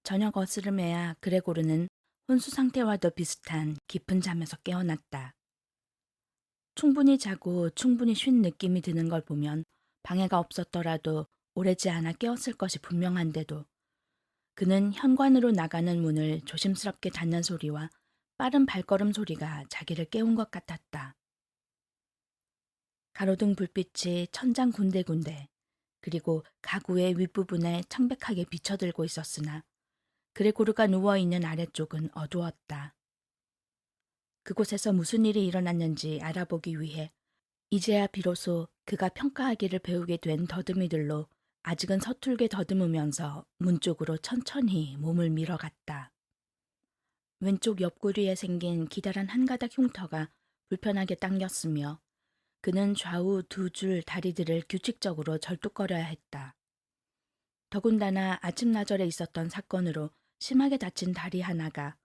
저녁 어스름에야 그레고르는 혼수 상태와도 비슷한 깊은 잠에서 깨어났다. 충분히 자고 충분히 쉰 느낌이 드는 걸 보면 방해가 없었더라도 오래지 않아 깨었을 것이 분명한데도 그는 현관으로 나가는 문을 조심스럽게 닫는 소리와 빠른 발걸음 소리가 자기를 깨운 것 같았다. 가로등 불빛이 천장 군데군데 그리고 가구의 윗부분에 창백하게 비쳐들고 있었으나 그레고르가 누워있는 아래쪽은 어두웠다. 그곳에서 무슨 일이 일어났는지 알아보기 위해 이제야 비로소 그가 평가하기를 배우게 된 더듬이들로 아직은 서툴게 더듬으면서 문 쪽으로 천천히 몸을 밀어갔다. 왼쪽 옆구리에 생긴 기다란 한 가닥 흉터가 불편하게 당겼으며 그는 좌우 두 줄 다리들을 규칙적으로 절뚝거려야 했다. 더군다나 아침나절에 있었던 사건으로 심하게 다친 다리 하나만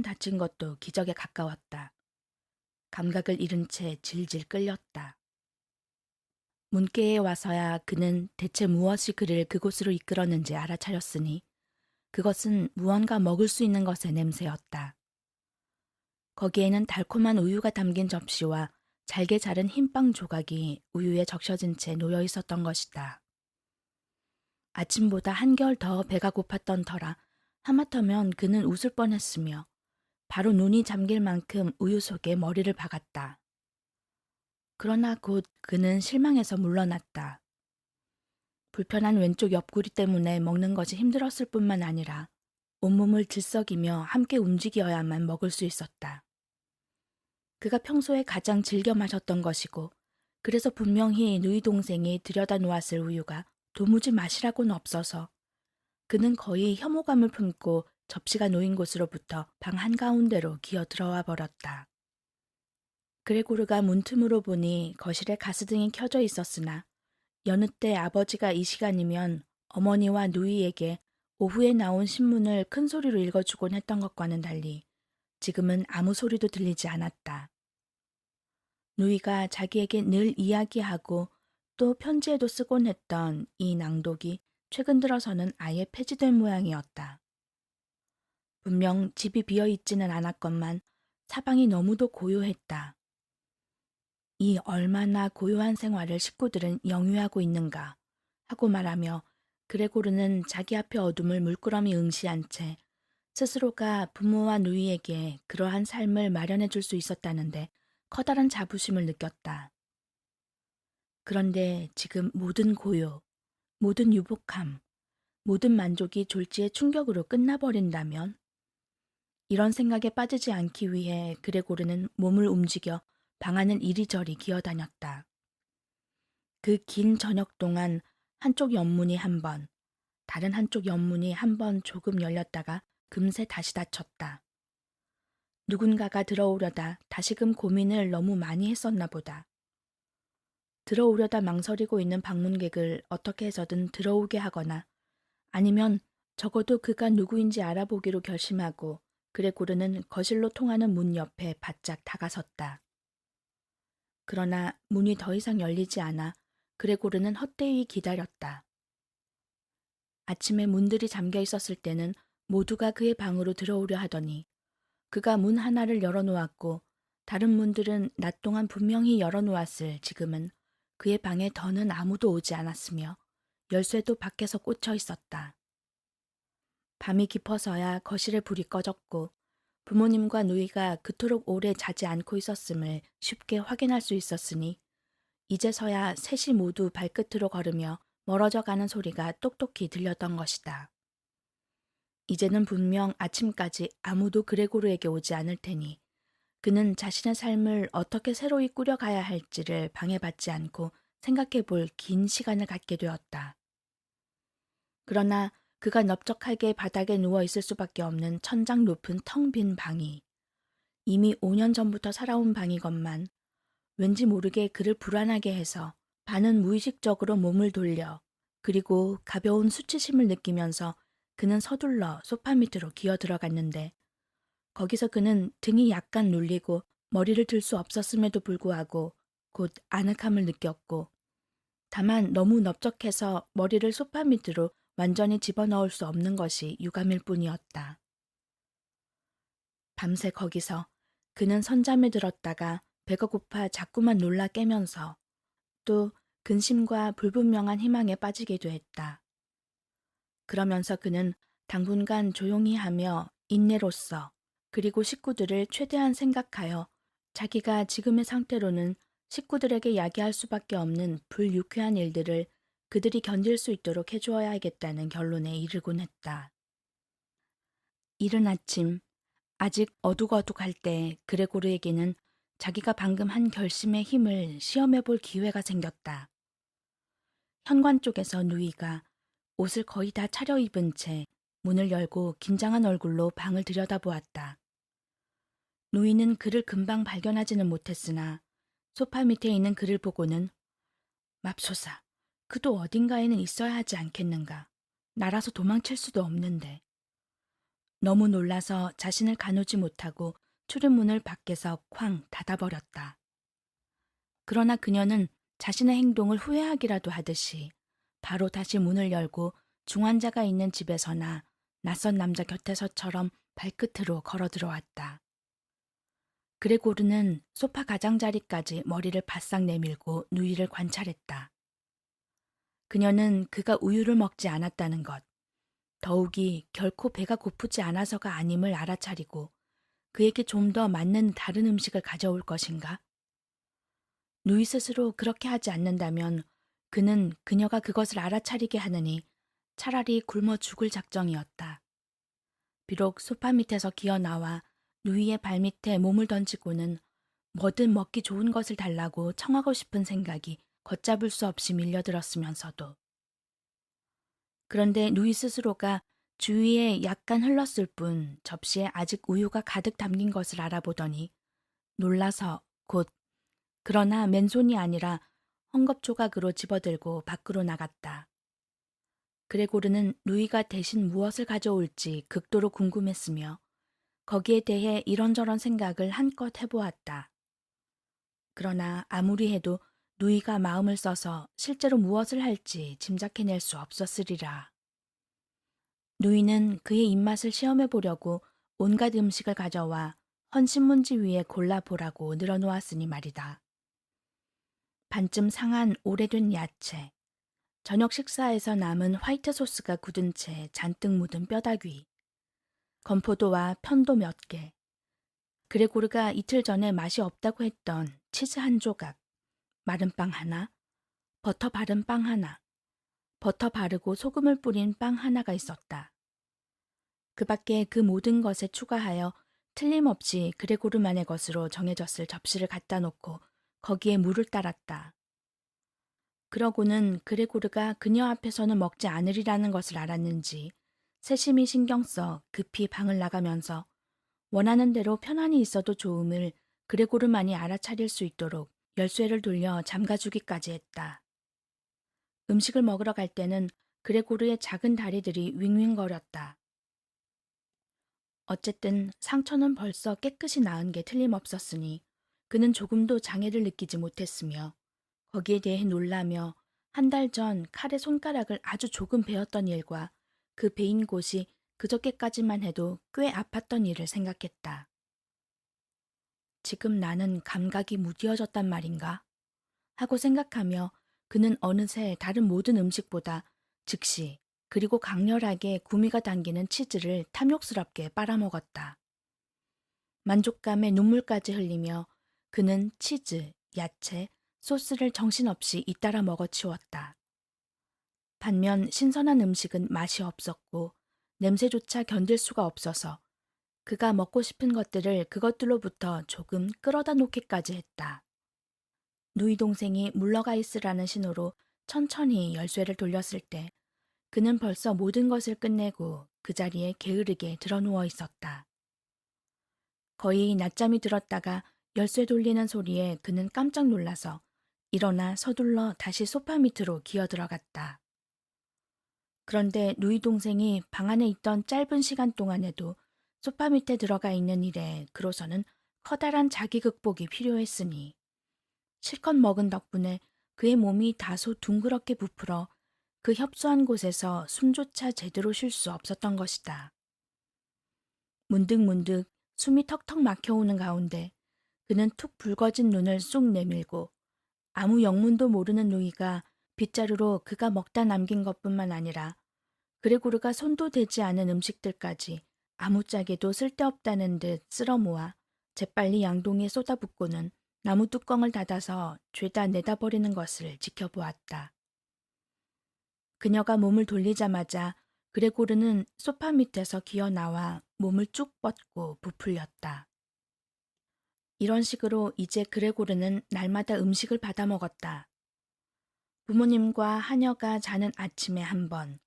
다친 것도 기적에 가까웠다. 감각을 잃은 채 질질 끌렸다. 문께에 와서야 그는 대체 무엇이 그를 그곳으로 이끌었는지 알아차렸으니 그것은 무언가 먹을 수 있는 것의 냄새였다. 거기에는 달콤한 우유가 담긴 접시와 잘게 자른 흰빵 조각이 우유에 적셔진 채 놓여 있었던 것이다. 아침보다 한결 더 배가 고팠던 터라 하마터면 그는 웃을 뻔했으며 바로 눈이 잠길 만큼 우유 속에 머리를 박았다. 그러나 곧 그는 실망해서 물러났다. 불편한 왼쪽 옆구리 때문에 먹는 것이 힘들었을 뿐만 아니라 온몸을 들썩이며 함께 움직여야만 먹을 수 있었다. 그가 평소에 가장 즐겨 마셨던 것이고 그래서 분명히 누이 동생이 들여다 놓았을 우유가 도무지 마시라고는 없어서 그는 거의 혐오감을 품고 접시가 놓인 곳으로부터 방 한가운데로 기어 들어와 버렸다. 그레고르가 문틈으로 보니 거실에 가스등이 켜져 있었으나 여느 때 아버지가 이 시간이면 어머니와 누이에게 오후에 나온 신문을 큰 소리로 읽어주곤 했던 것과는 달리 지금은 아무 소리도 들리지 않았다. 누이가 자기에게 늘 이야기하고 또 편지에도 쓰곤 했던 이 낭독이 최근 들어서는 아예 폐지된 모양이었다. 분명 집이 비어 있지는 않았건만 사방이 너무도 고요했다. 이 얼마나 고요한 생활을 식구들은 영위하고 있는가 하고 말하며 그레고르는 자기 앞의 어둠을 물끄러미 응시한 채 스스로가 부모와 누이에게 그러한 삶을 마련해 줄 수 있었다는데 커다란 자부심을 느꼈다. 그런데 지금 모든 고요, 모든 유복함, 모든 만족이 졸지의 충격으로 끝나버린다면? 이런 생각에 빠지지 않기 위해 그레고르는 몸을 움직여 방 안을 이리저리 기어다녔다. 그 긴 저녁 동안 한쪽 옆문이 한 번, 다른 한쪽 옆문이 한 번 조금 열렸다가 금세 다시 닫혔다. 누군가가 들어오려다 다시금 고민을 너무 많이 했었나 보다. 들어오려다 망설이고 있는 방문객을 어떻게 해서든 들어오게 하거나 아니면 적어도 그가 누구인지 알아보기로 결심하고 그레고르는 거실로 통하는 문 옆에 바짝 다가섰다. 그러나 문이 더 이상 열리지 않아 그레고르는 헛되이 기다렸다. 아침에 문들이 잠겨 있었을 때는 모두가 그의 방으로 들어오려 하더니 그가 문 하나를 열어놓았고 다른 문들은 낮 동안 분명히 열어놓았을 지금은 그의 방에 더는 아무도 오지 않았으며 열쇠도 밖에서 꽂혀 있었다. 밤이 깊어서야 거실에 불이 꺼졌고 부모님과 누이가 그토록 오래 자지 않고 있었음을 쉽게 확인할 수 있었으니 이제서야 셋이 모두 발끝으로 걸으며 멀어져 가는 소리가 똑똑히 들렸던 것이다. 이제는 분명 아침까지 아무도 그레고르에게 오지 않을 테니 그는 자신의 삶을 어떻게 새로이 꾸려가야 할지를 방해받지 않고 생각해 볼 긴 시간을 갖게 되었다. 그러나 그가 넓적하게 바닥에 누워 있을 수밖에 없는 천장 높은 텅 빈 방이 이미 5년 전부터 살아온 방이건만 왠지 모르게 그를 불안하게 해서 반은 무의식적으로 몸을 돌려 그리고 가벼운 수치심을 느끼면서 그는 서둘러 소파 밑으로 기어 들어갔는데 거기서 그는 등이 약간 눌리고 머리를 들 수 없었음에도 불구하고 곧 아늑함을 느꼈고 다만 너무 넓적해서 머리를 소파 밑으로 완전히 집어넣을 수 없는 것이 유감일 뿐이었다. 밤새 거기서 그는 선잠에 들었다가 배가 고파 자꾸만 놀라 깨면서 또 근심과 불분명한 희망에 빠지기도 했다. 그러면서 그는 당분간 조용히 하며 인내로써 그리고 식구들을 최대한 생각하여 자기가 지금의 상태로는 식구들에게 야기할 수밖에 없는 불유쾌한 일들을 그들이 견딜 수 있도록 해주어야겠다는 결론에 이르곤 했다. 이른 아침, 아직 어둑어둑할 때 그레고르에게는 자기가 방금 한 결심의 힘을 시험해 볼 기회가 생겼다. 현관 쪽에서 누이가 옷을 거의 다 차려입은 채 문을 열고 긴장한 얼굴로 방을 들여다보았다. 누이는 그를 금방 발견하지는 못했으나 소파 밑에 있는 그를 보고는 맙소사, 그도 어딘가에는 있어야 하지 않겠는가. 날아서 도망칠 수도 없는데. 너무 놀라서 자신을 가누지 못하고 출입문을 밖에서 쾅 닫아버렸다. 그러나 그녀는 자신의 행동을 후회하기라도 하듯이 바로 다시 문을 열고 중환자가 있는 집에서나 낯선 남자 곁에서처럼 발끝으로 걸어 들어왔다. 그레고르는 소파 가장자리까지 머리를 바싹 내밀고 누이를 관찰했다. 그녀는 그가 우유를 먹지 않았다는 것, 더욱이 결코 배가 고프지 않아서가 아님을 알아차리고 그에게 좀 더 맞는 다른 음식을 가져올 것인가? 누이 스스로 그렇게 하지 않는다면 그는 그녀가 그것을 알아차리게 하느니 차라리 굶어 죽을 작정이었다. 비록 소파 밑에서 기어 나와 누이의 발밑에 몸을 던지고는 뭐든 먹기 좋은 것을 달라고 청하고 싶은 생각이 걷잡을 수 없이 밀려들었으면서도. 그런데 누이 스스로가 주위에 약간 흘렀을 뿐 접시에 아직 우유가 가득 담긴 것을 알아보더니 놀라서 곧 그러나 맨손이 아니라 헝겊조각으로 집어들고 밖으로 나갔다. 그레고르는 누이가 대신 무엇을 가져올지 극도로 궁금했으며 거기에 대해 이런저런 생각을 한껏 해보았다. 그러나 아무리 해도 누이가 마음을 써서 실제로 무엇을 할지 짐작해낼 수 없었으리라. 누이는 그의 입맛을 시험해 보려고 온갖 음식을 가져와 헌신문지 위에 골라보라고 늘어놓았으니 말이다. 반쯤 상한 오래된 야채, 저녁 식사에서 남은 화이트 소스가 굳은 채 잔뜩 묻은 뼈다귀, 건포도와 편도 몇 개, 그레고르가 이틀 전에 맛이 없다고 했던 치즈 한 조각, 마른 빵 하나, 버터 바른 빵 하나, 버터 바르고 소금을 뿌린 빵 하나가 있었다. 그 밖에 그 모든 것에 추가하여 틀림없이 그레고르만의 것으로 정해졌을 접시를 갖다 놓고 거기에 물을 따랐다. 그러고는 그레고르가 그녀 앞에서는 먹지 않으리라는 것을 알았는지 세심히 신경 써 급히 방을 나가면서 원하는 대로 편안히 있어도 좋음을 그레고르만이 알아차릴 수 있도록 열쇠를 돌려 잠가주기까지 했다. 음식을 먹으러 갈 때는 그레고르의 작은 다리들이 윙윙거렸다. 어쨌든 상처는 벌써 깨끗이 나은 게 틀림없었으니 그는 조금도 장애를 느끼지 못했으며 거기에 대해 놀라며 한 달 전 칼에 손가락을 아주 조금 베었던 일과 그 베인 곳이 그저께까지만 해도 꽤 아팠던 일을 생각했다. 지금 나는 감각이 무디어졌단 말인가? 하고 생각하며 그는 어느새 다른 모든 음식보다 즉시 그리고 강렬하게 구미가 당기는 치즈를 탐욕스럽게 빨아먹었다. 만족감에 눈물까지 흘리며 그는 치즈, 야채, 소스를 정신없이 잇따라 먹어치웠다. 반면 신선한 음식은 맛이 없었고 냄새조차 견딜 수가 없어서 그가 먹고 싶은 것들을 그것들로부터 조금 끌어다 놓기까지 했다. 누이 동생이 물러가 있으라는 신호로 천천히 열쇠를 돌렸을 때 그는 벌써 모든 것을 끝내고 그 자리에 게으르게 드러누워 있었다. 거의 낮잠이 들었다가 열쇠 돌리는 소리에 그는 깜짝 놀라서 일어나 서둘러 다시 소파 밑으로 기어 들어갔다. 그런데 누이 동생이 방 안에 있던 짧은 시간 동안에도 소파 밑에 들어가 있는 일에 그로서는 커다란 자기 극복이 필요했으니 실컷 먹은 덕분에 그의 몸이 다소 둥그렇게 부풀어 그 협소한 곳에서 숨조차 제대로 쉴 수 없었던 것이다. 문득문득 숨이 턱턱 막혀오는 가운데 그는 툭 붉어진 눈을 쑥 내밀고 아무 영문도 모르는 누이가 빗자루로 그가 먹다 남긴 것뿐만 아니라 그레고르가 손도 대지 않은 음식들까지 아무짝에도 쓸데없다는 듯 쓸어 모아 재빨리 양동이에 쏟아붓고는 나무 뚜껑을 닫아서 죄다 내다버리는 것을 지켜보았다. 그녀가 몸을 돌리자마자 그레고르는 소파 밑에서 기어 나와 몸을 쭉 뻗고 부풀렸다. 이런 식으로 이제 그레고르는 날마다 음식을 받아 먹었다. 부모님과 하녀가 자는 아침에 한 번,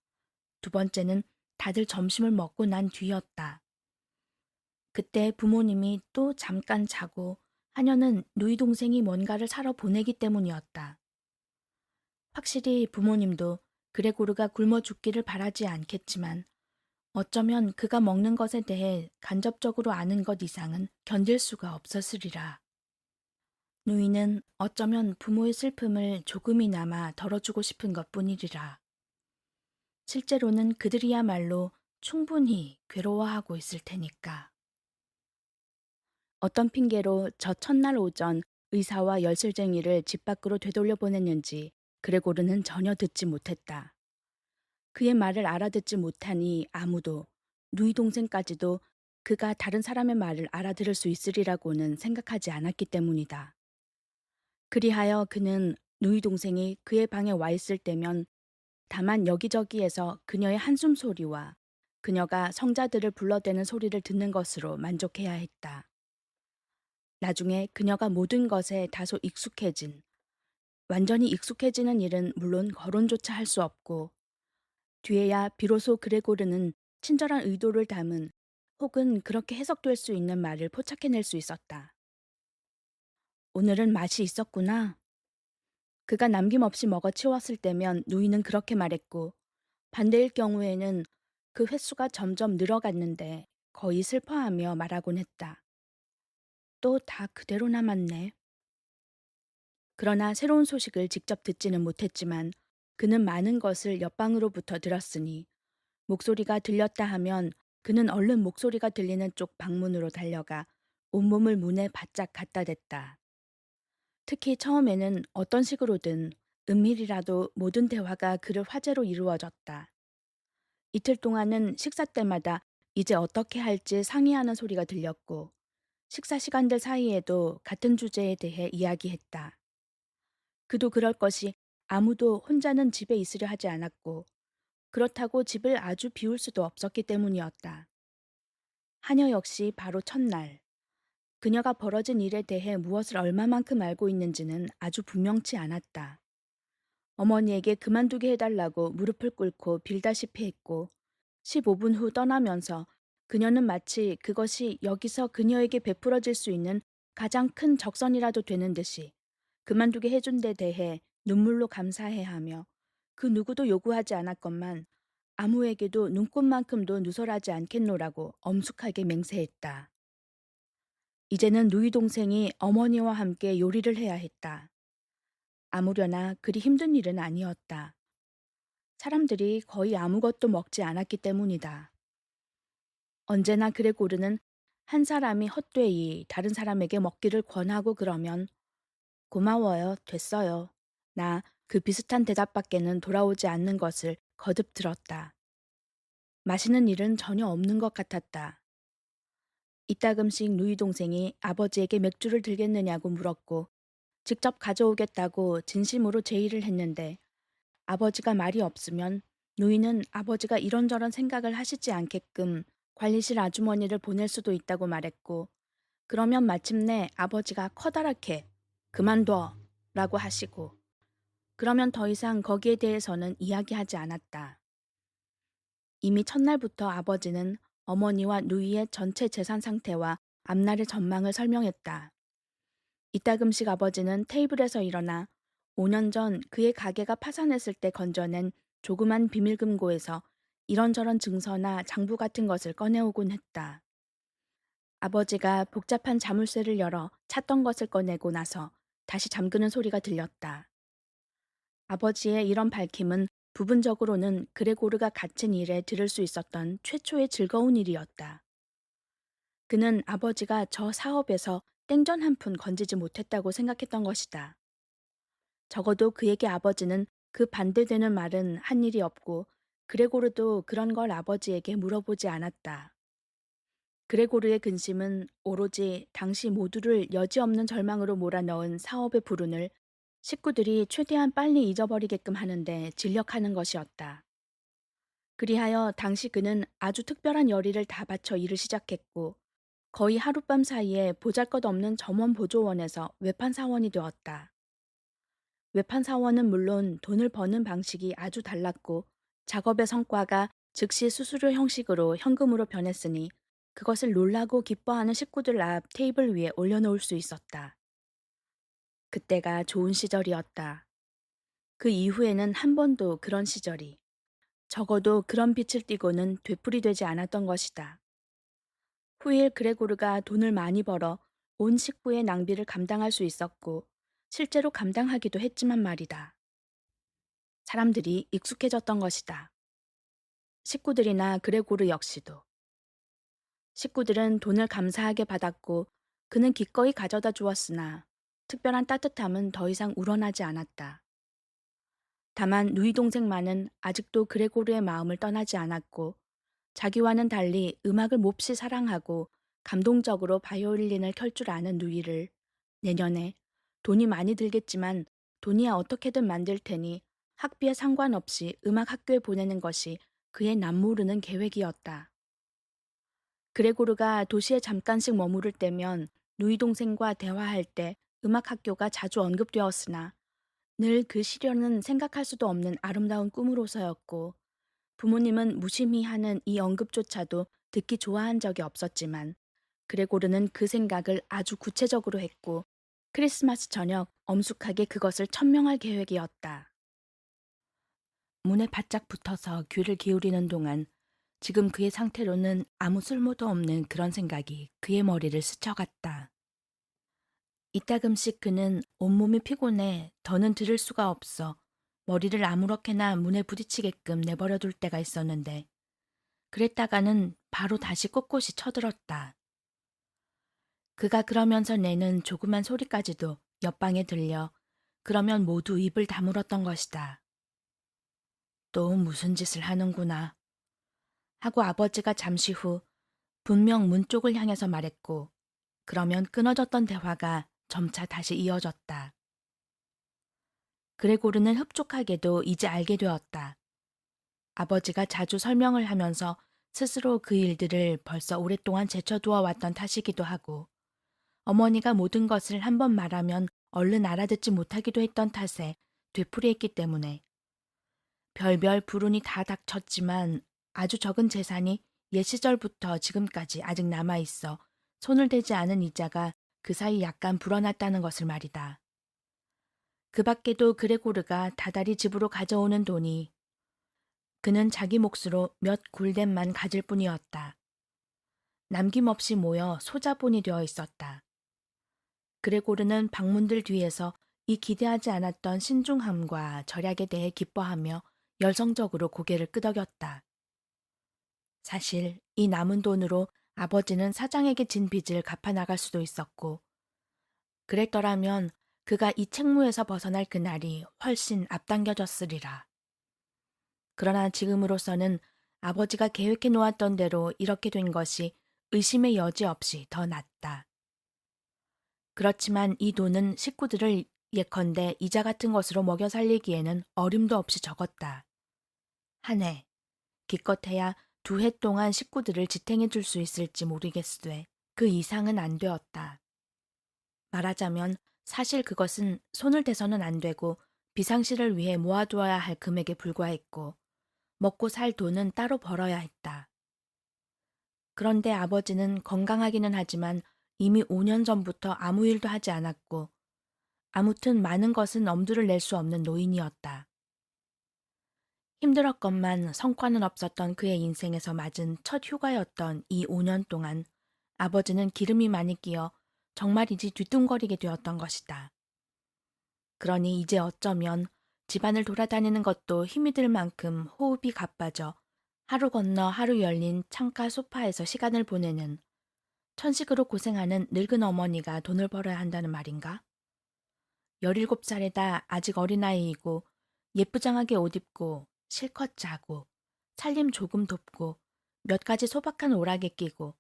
두 번째는 다들 점심을 먹고 난 뒤였다. 그때 부모님이 또 잠깐 자고 하녀는 누이 동생이 뭔가를 사러 보내기 때문이었다. 확실히 부모님도 그레고르가 굶어 죽기를 바라지 않겠지만 어쩌면 그가 먹는 것에 대해 간접적으로 아는 것 이상은 견딜 수가 없었으리라. 누이는 어쩌면 부모의 슬픔을 조금이나마 덜어주고 싶은 것뿐이리라. 실제로는 그들이야말로 충분히 괴로워하고 있을 테니까. 어떤 핑계로 저 첫날 오전 의사와 열술쟁이를 집 밖으로 되돌려 보냈는지 그레고르는 전혀 듣지 못했다. 그의 말을 알아듣지 못하니 아무도, 누이 동생까지도 그가 다른 사람의 말을 알아들을 수 있으리라고는 생각하지 않았기 때문이다. 그리하여 그는 누이 동생이 그의 방에 와 있을 때면 다만 여기저기에서 그녀의 한숨 소리와 그녀가 성자들을 불러대는 소리를 듣는 것으로 만족해야 했다. 나중에 그녀가 모든 것에 다소 완전히 익숙해지는 일은 물론 거론조차 할 수 없고 뒤에야 비로소 그레고르는 친절한 의도를 담은 혹은 그렇게 해석될 수 있는 말을 포착해낼 수 있었다. 오늘은 맛이 있었구나. 그가 남김없이 먹어치웠을 때면 누이는 그렇게 말했고 반대일 경우에는 그 횟수가 점점 늘어갔는데 거의 슬퍼하며 말하곤 했다. 또 다 그대로 남았네. 그러나 새로운 소식을 직접 듣지는 못했지만 그는 많은 것을 옆방으로부터 들었으니 목소리가 들렸다 하면 그는 얼른 목소리가 들리는 쪽 방문으로 달려가 온몸을 문에 바짝 갖다 댔다. 특히 처음에는 어떤 식으로든 은밀이라도 모든 대화가 그를 화제로 이루어졌다. 이틀 동안은 식사 때마다 이제 어떻게 할지 상의하는 소리가 들렸고 식사 시간들 사이에도 같은 주제에 대해 이야기했다. 그도 그럴 것이 아무도 혼자는 집에 있으려 하지 않았고 그렇다고 집을 아주 비울 수도 없었기 때문이었다. 하녀 역시 바로 첫날 그녀가 벌어진 일에 대해 무엇을 얼마만큼 알고 있는지는 아주 분명치 않았다. 어머니에게 그만두게 해달라고 무릎을 꿇고 빌다시피 했고 15분 후 떠나면서 그녀는 마치 그것이 여기서 그녀에게 베풀어질 수 있는 가장 큰 적선이라도 되는 듯이 그만두게 해준 데 대해 눈물로 감사해하며 그 누구도 요구하지 않았건만 아무에게도 눈꽃만큼도 누설하지 않겠노라고 엄숙하게 맹세했다. 이제는 누이 동생이 어머니와 함께 요리를 해야 했다. 아무려나 그리 힘든 일은 아니었다. 사람들이 거의 아무것도 먹지 않았기 때문이다. 언제나 그레고르는 한 사람이 헛되이 다른 사람에게 먹기를 권하고 그러면 고마워요, 됐어요. 나 그 비슷한 대답밖에는 돌아오지 않는 것을 거듭 들었다. 마시는 일은 전혀 없는 것 같았다. 이따금씩 누이 동생이 아버지에게 맥주를 들겠느냐고 물었고 직접 가져오겠다고 진심으로 제의를 했는데 아버지가 말이 없으면 누이는 아버지가 이런저런 생각을 하시지 않게끔 관리실 아주머니를 보낼 수도 있다고 말했고 그러면 마침내 아버지가 커다랗게 그만둬 라고 하시고 그러면 더 이상 거기에 대해서는 이야기하지 않았다. 이미 첫날부터 아버지는 어머니와 누이의 전체 재산 상태와 앞날의 전망을 설명했다. 이따금씩 아버지는 테이블에서 일어나 5년 전 그의 가게가 파산했을 때 건져낸 조그만 비밀금고에서 이런저런 증서나 장부 같은 것을 꺼내오곤 했다. 아버지가 복잡한 자물쇠를 열어 찾던 것을 꺼내고 나서 다시 잠그는 소리가 들렸다. 아버지의 이런 밝힘은 부분적으로는 그레고르가 갇힌 일에 들을 수 있었던 최초의 즐거운 일이었다. 그는 아버지가 저 사업에서 땡전 한 푼 건지지 못했다고 생각했던 것이다. 적어도 그에게 아버지는 그 반대되는 말은 한 일이 없고 그레고르도 그런 걸 아버지에게 물어보지 않았다. 그레고르의 근심은 오로지 당시 모두를 여지없는 절망으로 몰아넣은 사업의 불운을 식구들이 최대한 빨리 잊어버리게끔 하는데 진력하는 것이었다. 그리하여 당시 그는 아주 특별한 열의를 다 바쳐 일을 시작했고 거의 하룻밤 사이에 보잘것없는 점원 보조원에서 외판 사원이 되었다. 외판 사원은 물론 돈을 버는 방식이 아주 달랐고 작업의 성과가 즉시 수수료 형식으로 현금으로 변했으니 그것을 놀라고 기뻐하는 식구들 앞 테이블 위에 올려놓을 수 있었다. 그때가 좋은 시절이었다. 그 이후에는 한 번도 그런 시절이, 적어도 그런 빛을 띠고는 되풀이되지 않았던 것이다. 후일 그레고르가 돈을 많이 벌어 온 식구의 낭비를 감당할 수 있었고 실제로 감당하기도 했지만 말이다. 사람들이 익숙해졌던 것이다. 식구들이나 그레고르 역시도. 식구들은 돈을 감사하게 받았고 그는 기꺼이 가져다 주었으나 특별한 따뜻함은 더 이상 우러나지 않았다. 다만 누이 동생만은 아직도 그레고르의 마음을 떠나지 않았고 자기와는 달리 음악을 몹시 사랑하고 감동적으로 바이올린을 켤 줄 아는 누이를 내년에 돈이 많이 들겠지만 돈이야 어떻게든 만들 테니 학비에 상관없이 음악 학교에 보내는 것이 그의 남모르는 계획이었다. 그레고르가 도시에 잠깐씩 머무를 때면 누이 동생과 대화할 때 음악 학교가 자주 언급되었으나 늘 그 시련은 생각할 수도 없는 아름다운 꿈으로서였고 부모님은 무심히 하는 이 언급조차도 듣기 좋아한 적이 없었지만 그레고르는 그 생각을 아주 구체적으로 했고 크리스마스 저녁 엄숙하게 그것을 천명할 계획이었다. 문에 바짝 붙어서 귀를 기울이는 동안 지금 그의 상태로는 아무 쓸모도 없는 그런 생각이 그의 머리를 스쳐갔다. 이따금씩 그는 온몸이 피곤해 더는 들을 수가 없어 머리를 아무렇게나 문에 부딪히게끔 내버려 둘 때가 있었는데 그랬다가는 바로 다시 꼿꼿이 쳐들었다. 그가 그러면서 내는 조그만 소리까지도 옆방에 들려 그러면 모두 입을 다물었던 것이다. 또 무슨 짓을 하는구나 하고 아버지가 잠시 후 분명 문 쪽을 향해서 말했고 그러면 끊어졌던 대화가 점차 다시 이어졌다. 그레고르는 흡족하게도 이제 알게 되었다. 아버지가 자주 설명을 하면서 스스로 그 일들을 벌써 오랫동안 제쳐두어 왔던 탓이기도 하고 어머니가 모든 것을 한번 말하면 얼른 알아듣지 못하기도 했던 탓에 되풀이했기 때문에 별별 불운이 다 닥쳤지만 아주 적은 재산이 옛 시절부터 지금까지 아직 남아있어 손을 대지 않은 이자가 그 사이 약간 불어났다는 것을 말이다. 그 밖에도 그레고르가 다달이 집으로 가져오는 돈이 그는 자기 몫으로 몇 굴덴만 가질 뿐이었다. 남김없이 모여 소자본이 되어 있었다. 그레고르는 방문들 뒤에서 이 기대하지 않았던 신중함과 절약에 대해 기뻐하며 열성적으로 고개를 끄덕였다. 사실 이 남은 돈으로 아버지는 사장에게 진 빚을 갚아나갈 수도 있었고 그랬더라면 그가 이 책무에서 벗어날 그날이 훨씬 앞당겨졌으리라. 그러나 지금으로서는 아버지가 계획해 놓았던 대로 이렇게 된 것이 의심의 여지 없이 더 낫다. 그렇지만 이 돈은 식구들을 예컨대 이자 같은 것으로 먹여 살리기에는 어림도 없이 적었다. 한 해, 기껏해야 2해 동안 식구들을 지탱해 줄 수 있을지 모르겠으되 그 이상은 안 되었다. 말하자면 사실 그것은 손을 대서는 안 되고 비상시를 위해 모아두어야 할 금액에 불과했고 먹고 살 돈은 따로 벌어야 했다. 그런데 아버지는 건강하기는 하지만 이미 5년 전부터 아무 일도 하지 않았고 아무튼 많은 것은 엄두를 낼 수 없는 노인이었다. 힘들었건만 성과는 없었던 그의 인생에서 맞은 첫 휴가였던 이 5년 동안 아버지는 기름이 많이 끼어 정말이지 뒤뚱거리게 되었던 것이다. 그러니 이제 어쩌면 집안을 돌아다니는 것도 힘이 들 만큼 호흡이 가빠져 하루 건너 하루 열린 창가 소파에서 시간을 보내는 천식으로 고생하는 늙은 어머니가 돈을 벌어야 한다는 말인가? 17살에다 아직 어린아이이고 예쁘장하게 옷 입고 실컷 자고 살림 조금 돕고 몇 가지 소박한 오락에 끼고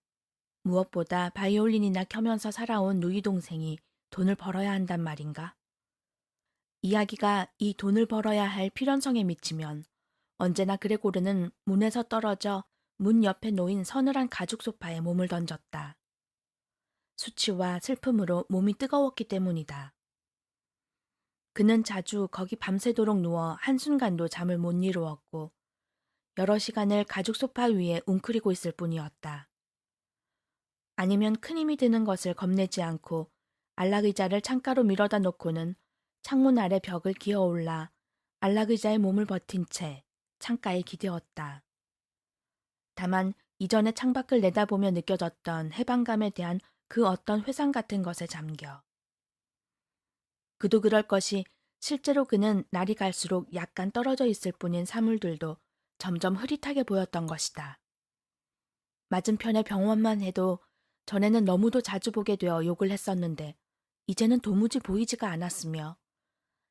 무엇보다 바이올린이나 켜면서 살아온 누이 동생이 돈을 벌어야 한단 말인가? 이야기가 이 돈을 벌어야 할 필연성에 미치면 언제나 그레고르는 문에서 떨어져 문 옆에 놓인 서늘한 가죽 소파에 몸을 던졌다. 수치와 슬픔으로 몸이 뜨거웠기 때문이다. 그는 자주 거기 밤새도록 누워 한순간도 잠을 못 이루었고 여러 시간을 가죽 소파 위에 웅크리고 있을 뿐이었다. 아니면 큰 힘이 드는 것을 겁내지 않고 안락의자를 창가로 밀어다 놓고는 창문 아래 벽을 기어올라 안락의자의 몸을 버틴 채 창가에 기대었다. 다만 이전에 창밖을 내다보며 느껴졌던 해방감에 대한 그 어떤 회상 같은 것에 잠겨. 그도 그럴 것이 실제로 그는 날이 갈수록 약간 떨어져 있을 뿐인 사물들도 점점 흐릿하게 보였던 것이다. 맞은편의 병원만 해도 전에는 너무도 자주 보게 되어 욕을 했었는데 이제는 도무지 보이지가 않았으며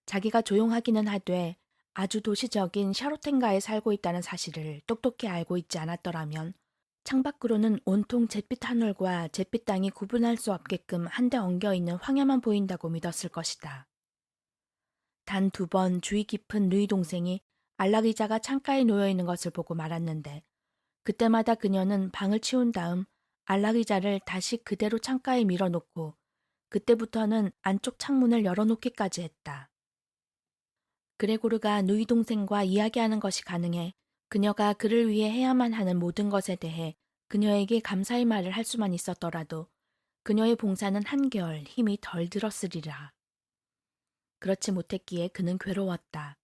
자기가 조용하기는 하되 아주 도시적인 샤로텐가에 살고 있다는 사실을 똑똑히 알고 있지 않았더라면 창밖으로는 온통 잿빛 하늘과 잿빛 땅이 구분할 수 없게끔 한데 엉겨있는 황야만 보인다고 믿었을 것이다. 단 2번 주의 깊은 누이 동생이 안락의자가 창가에 놓여있는 것을 보고 말았는데 그때마다 그녀는 방을 치운 다음 안락의자를 다시 그대로 창가에 밀어놓고 그때부터는 안쪽 창문을 열어놓기까지 했다. 그레고르가 누이 동생과 이야기하는 것이 가능해 그녀가 그를 위해 해야만 하는 모든 것에 대해 그녀에게 감사의 말을 할 수만 있었더라도 그녀의 봉사는 한결 힘이 덜 들었으리라. 그렇지 못했기에 그는 괴로웠다.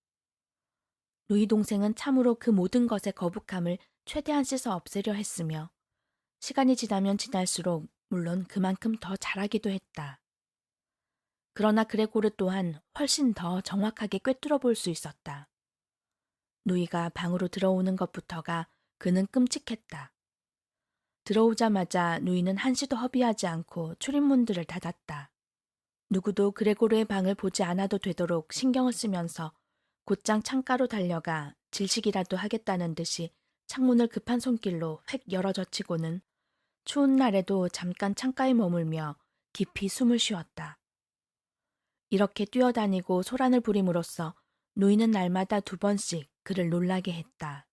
누이 동생은 참으로 그 모든 것의 거북함을 최대한 씻어 없애려 했으며 시간이 지나면 지날수록 물론 그만큼 더 잘하기도 했다. 그러나 그레고르 또한 훨씬 더 정확하게 꿰뚫어 볼 수 있었다. 누이가 방으로 들어오는 것부터가 그는 끔찍했다. 들어오자마자 누이는 한시도 허비하지 않고 출입문들을 닫았다. 누구도 그레고르의 방을 보지 않아도 되도록 신경을 쓰면서 곧장 창가로 달려가 질식이라도 하겠다는 듯이 창문을 급한 손길로 획 열어젖히고는 추운 날에도 잠깐 창가에 머물며 깊이 숨을 쉬었다. 이렇게 뛰어다니고 소란을 부림으로써 누이는 날마다 2번씩 그를 놀라게 했다.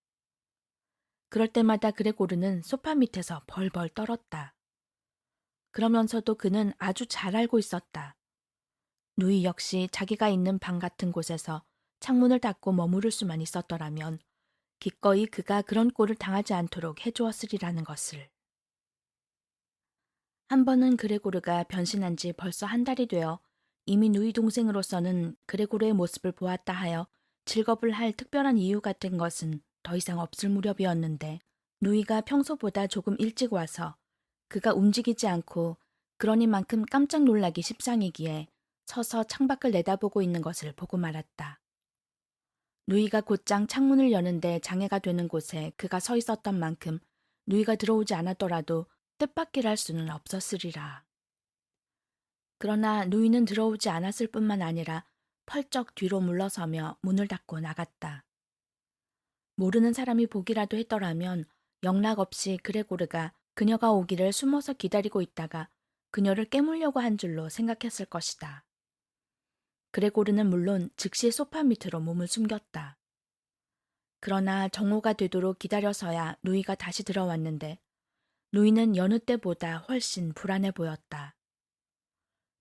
그럴 때마다 그레고르는 소파 밑에서 벌벌 떨었다. 그러면서도 그는 아주 잘 알고 있었다. 누이 역시 자기가 있는 방 같은 곳에서 창문을 닫고 머무를 수만 있었더라면 기꺼이 그가 그런 꼴을 당하지 않도록 해주었으리라는 것을. 한 번은 그레고르가 변신한 지 벌써 1달이 되어 이미 누이 동생으로서는 그레고르의 모습을 보았다 하여 즐겁을 할 특별한 이유 같은 것은 더 이상 없을 무렵이었는데 누이가 평소보다 조금 일찍 와서 그가 움직이지 않고 그러니만큼 깜짝 놀라기 십상이기에 서서 창밖을 내다보고 있는 것을 보고 말았다. 누이가 곧장 창문을 여는데 장애가 되는 곳에 그가 서 있었던 만큼 누이가 들어오지 않았더라도 뜻밖일 할 수는 없었으리라. 그러나 누이는 들어오지 않았을 뿐만 아니라 펄쩍 뒤로 물러서며 문을 닫고 나갔다. 모르는 사람이 보기라도 했더라면 영락없이 그레고르가 그녀가 오기를 숨어서 기다리고 있다가 그녀를 깨물려고 한 줄로 생각했을 것이다. 그레고르는 물론 즉시 소파 밑으로 몸을 숨겼다. 그러나 정오가 되도록 기다려서야 누이가 다시 들어왔는데 누이는 여느 때보다 훨씬 불안해 보였다.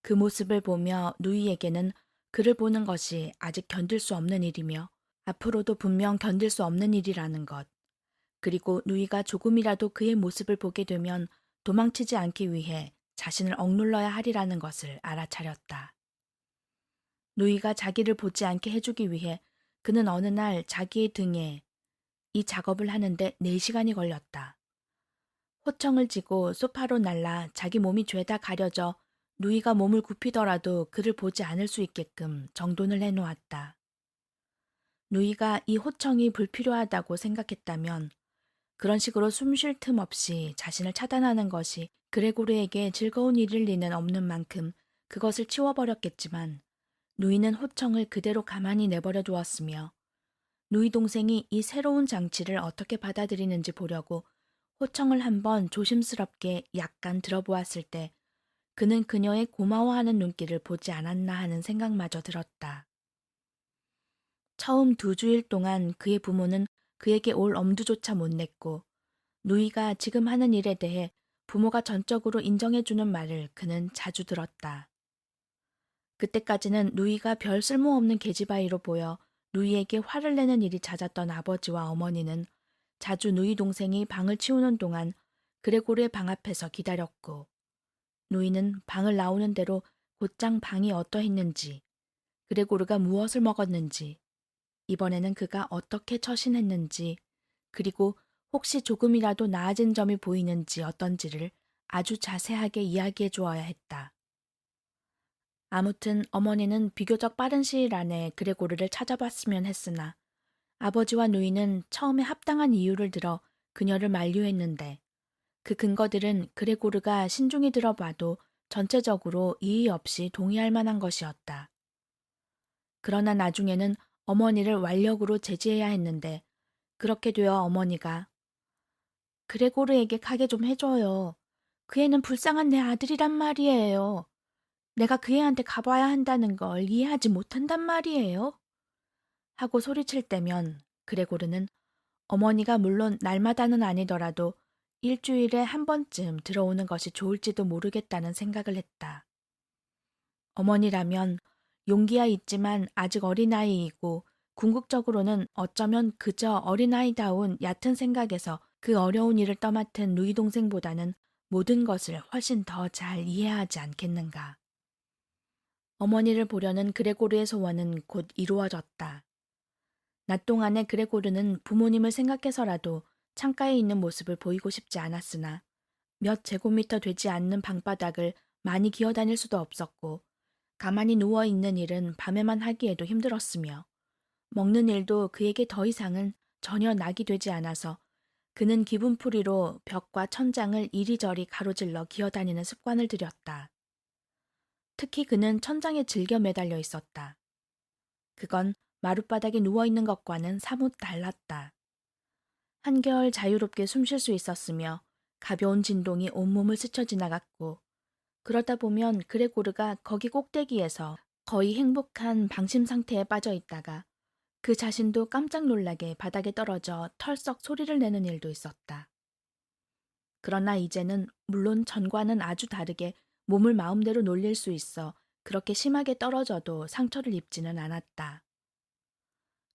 그 모습을 보며 누이에게는 그를 보는 것이 아직 견딜 수 없는 일이며 앞으로도 분명 견딜 수 없는 일이라는 것, 그리고 누이가 조금이라도 그의 모습을 보게 되면 도망치지 않기 위해 자신을 억눌러야 하리라는 것을 알아차렸다. 누이가 자기를 보지 않게 해주기 위해 그는 어느 날 자기의 등에 이 작업을 하는데 4시간이 걸렸다. 호청을 지고 소파로 날라 자기 몸이 죄다 가려져 누이가 몸을 굽히더라도 그를 보지 않을 수 있게끔 정돈을 해놓았다. 누이가 이 호청이 불필요하다고 생각했다면 그런 식으로 숨쉴 틈 없이 자신을 차단하는 것이 그레고르에게 즐거운 일일 리는 없는 만큼 그것을 치워버렸겠지만 누이는 호청을 그대로 가만히 내버려 두었으며 누이 동생이 이 새로운 장치를 어떻게 받아들이는지 보려고 호청을 한번 조심스럽게 약간 들어보았을 때 그는 그녀의 고마워하는 눈길을 보지 않았나 하는 생각마저 들었다. 처음 2주일 동안 그의 부모는 그에게 올 엄두조차 못 냈고 누이가 지금 하는 일에 대해 부모가 전적으로 인정해주는 말을 그는 자주 들었다. 그때까지는 누이가 별 쓸모없는 계집아이로 보여 누이에게 화를 내는 일이 잦았던 아버지와 어머니는 자주 누이 동생이 방을 치우는 동안 그레고르의 방 앞에서 기다렸고 누이는 방을 나오는 대로 곧장 방이 어떠했는지 그레고르가 무엇을 먹었는지 이번에는 그가 어떻게 처신했는지 그리고 혹시 조금이라도 나아진 점이 보이는지 어떤지를 아주 자세하게 이야기해 주어야 했다. 아무튼 어머니는 비교적 빠른 시일 안에 그레고르를 찾아봤으면 했으나 아버지와 누이는 처음에 합당한 이유를 들어 그녀를 만류했는데 그 근거들은 그레고르가 신중히 들어봐도 전체적으로 이의 없이 동의할 만한 것이었다. 그러나 나중에는 어머니를 완력으로 제지해야 했는데 그렇게 되어 어머니가 그레고르에게 가게 좀 해줘요. 그 애는 불쌍한 내 아들이란 말이에요. 내가 그 애한테 가봐야 한다는 걸 이해하지 못한단 말이에요. 하고 소리칠 때면 그레고르는 어머니가 물론 날마다는 아니더라도 일주일에 한 번쯤 들어오는 것이 좋을지도 모르겠다는 생각을 했다. 어머니라면 용기야 있지만 아직 어린아이이고 궁극적으로는 어쩌면 그저 어린아이다운 얕은 생각에서 그 어려운 일을 떠맡은 누이 동생보다는 모든 것을 훨씬 더 잘 이해하지 않겠는가. 어머니를 보려는 그레고르의 소원은 곧 이루어졌다. 낮 동안에 그레고르는 부모님을 생각해서라도 창가에 있는 모습을 보이고 싶지 않았으나 몇 제곱미터 되지 않는 방바닥을 많이 기어다닐 수도 없었고 가만히 누워있는 일은 밤에만 하기에도 힘들었으며 먹는 일도 그에게 더 이상은 전혀 낙이 되지 않아서 그는 기분풀이로 벽과 천장을 이리저리 가로질러 기어다니는 습관을 들였다. 특히 그는 천장에 즐겨 매달려 있었다. 그건 마룻바닥에 누워있는 것과는 사뭇 달랐다. 한결 자유롭게 숨 쉴 수 있었으며 가벼운 진동이 온몸을 스쳐 지나갔고 그러다 보면 그레고르가 거기 꼭대기에서 거의 행복한 방심 상태에 빠져 있다가 그 자신도 깜짝 놀라게 바닥에 떨어져 털썩 소리를 내는 일도 있었다. 그러나 이제는 물론 전과는 아주 다르게 몸을 마음대로 놀릴 수 있어 그렇게 심하게 떨어져도 상처를 입지는 않았다.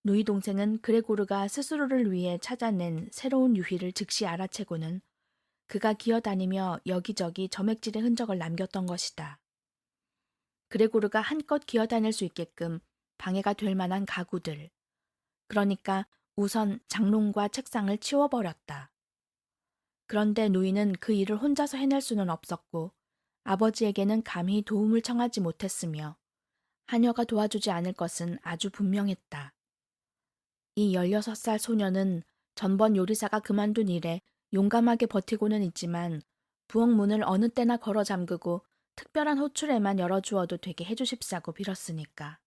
누이 동생은 그레고르가 스스로를 위해 찾아낸 새로운 유희를 즉시 알아채고는 그가 기어다니며 여기저기 점액질의 흔적을 남겼던 것이다. 그레고르가 한껏 기어다닐 수 있게끔 방해가 될 만한 가구들, 그러니까 우선 장롱과 책상을 치워버렸다. 그런데 누이는 그 일을 혼자서 해낼 수는 없었고 아버지에게는 감히 도움을 청하지 못했으며 하녀가 도와주지 않을 것은 아주 분명했다. 이 16살 소녀는 전번 요리사가 그만둔 일에 용감하게 버티고는 있지만 부엌 문을 어느 때나 걸어 잠그고 특별한 호출에만 열어주어도 되게 해주십사고 빌었으니까.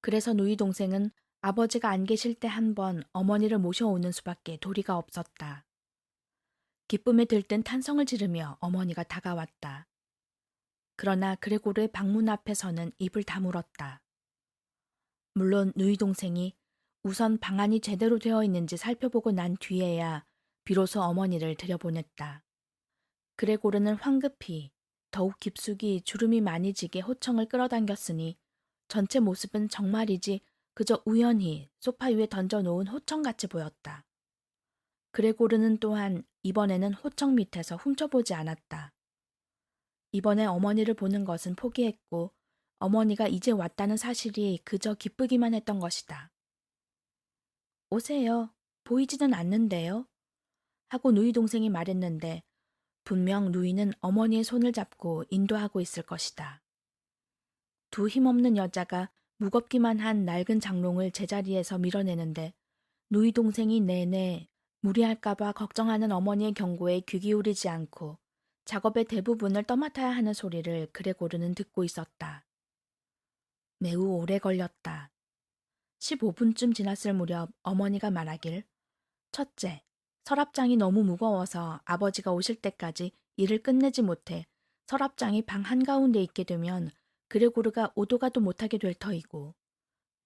그래서 누이 동생은 아버지가 안 계실 때 한 번 어머니를 모셔오는 수밖에 도리가 없었다. 기쁨에 들뜬 탄성을 지르며 어머니가 다가왔다. 그러나 그레고르의 방문 앞에서는 입을 다물었다. 물론 누이 동생이 우선 방안이 제대로 되어 있는지 살펴보고 난 뒤에야 비로소 어머니를 들여보냈다. 그레고르는 황급히 더욱 깊숙이 주름이 많이 지게 호청을 끌어당겼으니 전체 모습은 정말이지 그저 우연히 소파 위에 던져놓은 호청같이 보였다. 그레고르는 또한 이번에는 호청 밑에서 훔쳐보지 않았다. 이번에 어머니를 보는 것은 포기했고 어머니가 이제 왔다는 사실이 그저 기쁘기만 했던 것이다. 오세요. 보이지는 않는데요. 하고 누이 동생이 말했는데 분명 누이는 어머니의 손을 잡고 인도하고 있을 것이다. 두 힘없는 여자가 무겁기만 한 낡은 장롱을 제자리에서 밀어내는데 누이 동생이 내내 무리할까봐 걱정하는 어머니의 경고에 귀 기울이지 않고 작업의 대부분을 떠맡아야 하는 소리를 그레고르는 듣고 있었다. 매우 오래 걸렸다. 15분쯤 지났을 무렵 어머니가 말하길, 첫째, 서랍장이 너무 무거워서 아버지가 오실 때까지 일을 끝내지 못해 서랍장이 방 한가운데 있게 되면 그레고르가 오도 가도 못하게 될 터이고,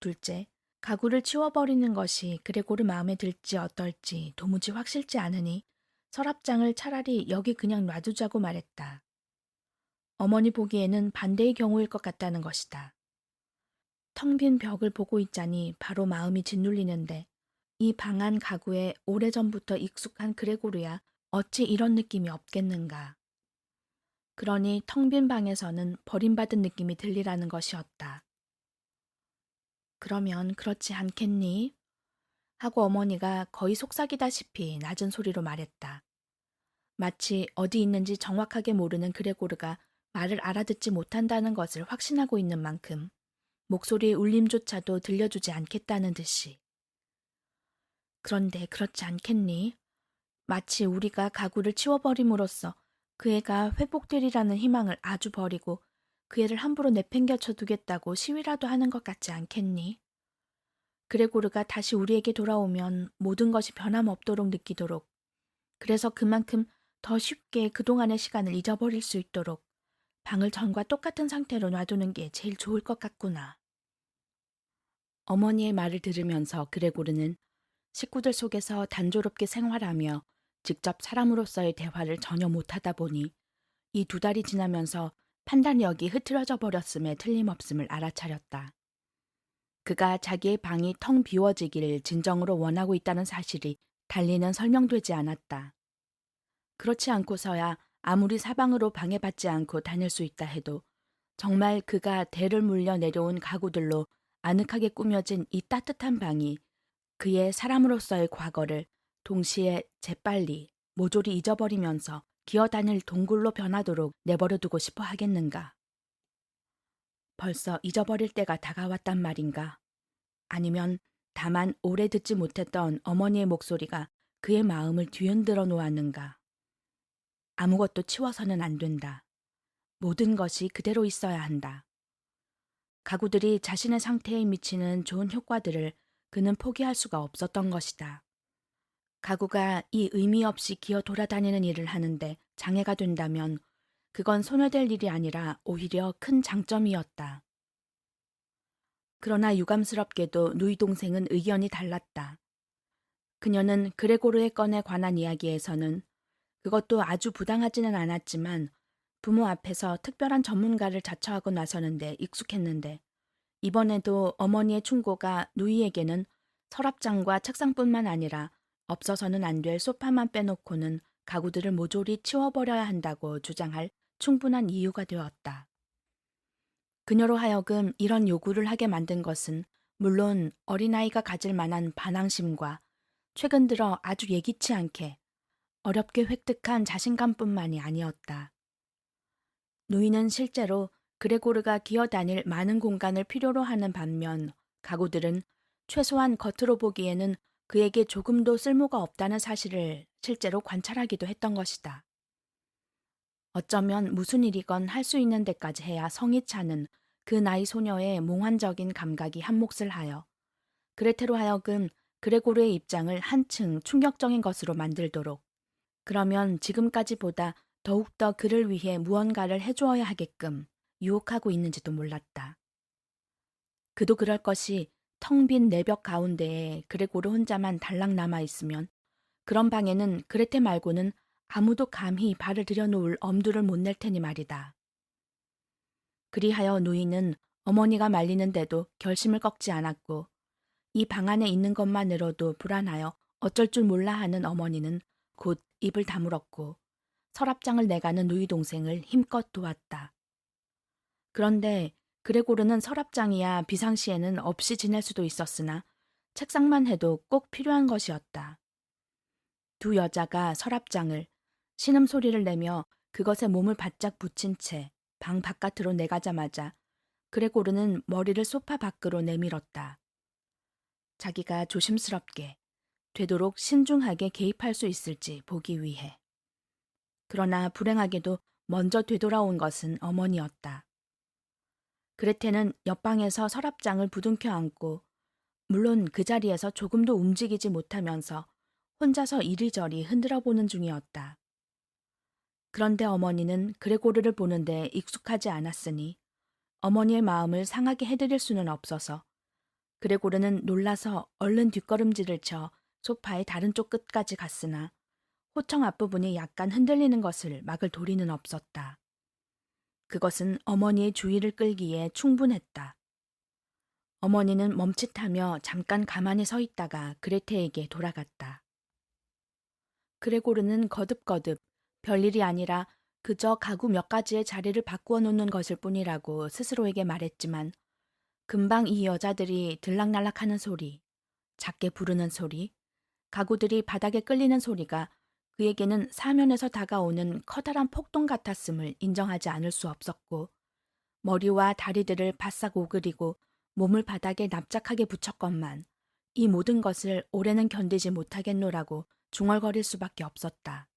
둘째, 가구를 치워버리는 것이 그레고르 마음에 들지 어떨지 도무지 확실치 않으니 서랍장을 차라리 여기 그냥 놔두자고 말했다. 어머니 보기에는 반대의 경우일 것 같다는 것이다. 텅 빈 벽을 보고 있자니 바로 마음이 짓눌리는데 이 방 안 가구에 오래전부터 익숙한 그레고르야 어찌 이런 느낌이 없겠는가. 그러니 텅 빈 방에서는 버림받은 느낌이 들리라는 것이었다. 그러면 그렇지 않겠니? 하고 어머니가 거의 속삭이다시피 낮은 소리로 말했다. 마치 어디 있는지 정확하게 모르는 그레고르가 말을 알아듣지 못한다는 것을 확신하고 있는 만큼 목소리의 울림조차도 들려주지 않겠다는 듯이. 그런데 그렇지 않겠니? 마치 우리가 가구를 치워버림으로써 그 애가 회복되리라는 희망을 아주 버리고 그 애를 함부로 내팽겨쳐 두겠다고 시위라도 하는 것 같지 않겠니? 그레고르가 다시 우리에게 돌아오면 모든 것이 변함없도록 느끼도록, 그래서 그만큼 더 쉽게 그동안의 시간을 잊어버릴 수 있도록 방을 전과 똑같은 상태로 놔두는 게 제일 좋을 것 같구나. 어머니의 말을 들으면서 그레고르는 식구들 속에서 단조롭게 생활하며 직접 사람으로서의 대화를 전혀 못하다 보니 이 2달이 지나면서 판단력이 흐트러져 버렸음에 틀림없음을 알아차렸다. 그가 자기의 방이 텅 비워지기를 진정으로 원하고 있다는 사실이 달리는 설명되지 않았다. 그렇지 않고서야 아무리 사방으로 방해받지 않고 다닐 수 있다 해도 정말 그가 대를 물려 내려온 가구들로 아늑하게 꾸며진 이 따뜻한 방이 그의 사람으로서의 과거를 동시에 재빨리 모조리 잊어버리면서 기어다닐 동굴로 변하도록 내버려두고 싶어 하겠는가. 벌써 잊어버릴 때가 다가왔단 말인가. 아니면 다만 오래 듣지 못했던 어머니의 목소리가 그의 마음을 뒤흔들어 놓았는가. 아무것도 치워서는 안 된다. 모든 것이 그대로 있어야 한다. 가구들이 자신의 상태에 미치는 좋은 효과들을 그는 포기할 수가 없었던 것이다. 가구가 이 의미 없이 기어 돌아다니는 일을 하는데 장애가 된다면 그건 소멸될 일이 아니라 오히려 큰 장점이었다. 그러나 유감스럽게도 누이 동생은 의견이 달랐다. 그녀는 그레고르의 건에 관한 이야기에서는 그것도 아주 부당하지는 않았지만 부모 앞에서 특별한 전문가를 자처하고 나서는데 익숙했는데 이번에도 어머니의 충고가 누이에게는 서랍장과 책상뿐만 아니라 없어서는 안 될 소파만 빼놓고는 가구들을 모조리 치워버려야 한다고 주장할 충분한 이유가 되었다. 그녀로 하여금 이런 요구를 하게 만든 것은 물론 어린아이가 가질 만한 반항심과 최근 들어 아주 예기치 않게 어렵게 획득한 자신감뿐만이 아니었다. 누이는 실제로 그레고르가 기어다닐 많은 공간을 필요로 하는 반면 가구들은 최소한 겉으로 보기에는 그에게 조금도 쓸모가 없다는 사실을 실제로 관찰하기도 했던 것이다. 어쩌면 무슨 일이건 할 수 있는 데까지 해야 성이 차는 그 나이 소녀의 몽환적인 감각이 한몫을 하여 그레테로 하여금 그레고르의 입장을 한층 충격적인 것으로 만들도록, 그러면 지금까지보다 더욱더 그를 위해 무언가를 해주어야 하게끔 유혹하고 있는지도 몰랐다. 그도 그럴 것이 텅 빈 내벽 가운데에 그레고르 혼자만 달랑 남아있으면 그런 방에는 그레테 말고는 아무도 감히 발을 들여놓을 엄두를 못 낼 테니 말이다. 그리하여 누이는 어머니가 말리는데도 결심을 꺾지 않았고 이 방 안에 있는 것만으로도 불안하여 어쩔 줄 몰라 하는 어머니는 곧 입을 다물었고 서랍장을 내가는 누이 동생을 힘껏 도왔다. 그런데 그레고르는 서랍장이야 비상시에는 없이 지낼 수도 있었으나 책상만 해도 꼭 필요한 것이었다. 두 여자가 서랍장을 신음소리를 내며 그것에 몸을 바짝 붙인 채 방 바깥으로 내가자마자 그레고르는 머리를 소파 밖으로 내밀었다. 자기가 조심스럽게, 되도록 신중하게 개입할 수 있을지 보기 위해. 그러나 불행하게도 먼저 되돌아온 것은 어머니였다. 그레테는 옆방에서 서랍장을 부둥켜 안고 물론 그 자리에서 조금도 움직이지 못하면서 혼자서 이리저리 흔들어 보는 중이었다. 그런데 어머니는 그레고르를 보는데 익숙하지 않았으니 어머니의 마음을 상하게 해드릴 수는 없어서 그레고르는 놀라서 얼른 뒷걸음질을 쳐 소파의 다른 쪽 끝까지 갔으나 호청 앞부분이 약간 흔들리는 것을 막을 도리는 없었다. 그것은 어머니의 주의를 끌기에 충분했다. 어머니는 멈칫하며 잠깐 가만히 서 있다가 그레테에게 돌아갔다. 그레고르는 거듭거듭 별일이 아니라 그저 가구 몇 가지의 자리를 바꾸어 놓는 것일 뿐이라고 스스로에게 말했지만 금방 이 여자들이 들락날락하는 소리, 작게 부르는 소리, 가구들이 바닥에 끌리는 소리가 그에게는 사면에서 다가오는 커다란 폭동 같았음을 인정하지 않을 수 없었고 머리와 다리들을 바싹 오그리고 몸을 바닥에 납작하게 붙였건만 이 모든 것을 오래는 견디지 못하겠노라고 중얼거릴 수밖에 없었다.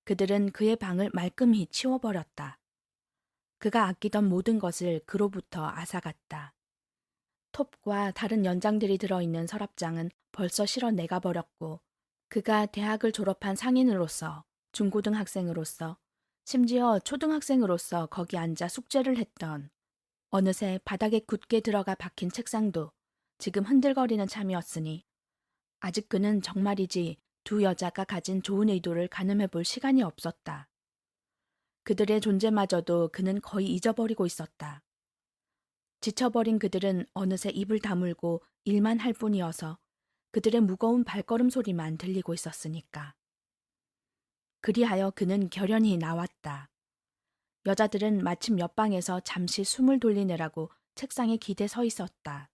그들은 그의 방을 말끔히 치워버렸다. 그가 아끼던 모든 것을 그로부터 앗아갔다. 톱과 다른 연장들이 들어있는 서랍장은 벌써 실어 내가버렸고 그가 대학을 졸업한 상인으로서 중고등학생으로서 심지어 초등학생으로서 거기 앉아 숙제를 했던 어느새 바닥에 굳게 들어가 박힌 책상도 지금 흔들거리는 참이었으니 아직 그는 정말이지 두 여자가 가진 좋은 의도를 가늠해 볼 시간이 없었다. 그들의 존재마저도 그는 거의 잊어버리고 있었다. 지쳐버린 그들은 어느새 입을 다물고 일만 할 뿐이어서 그들의 무거운 발걸음 소리만 들리고 있었으니까. 그리하여 그는 결연히 나왔다. 여자들은 마침 옆방에서 잠시 숨을 돌리느라고 책상에 기대 서 있었다.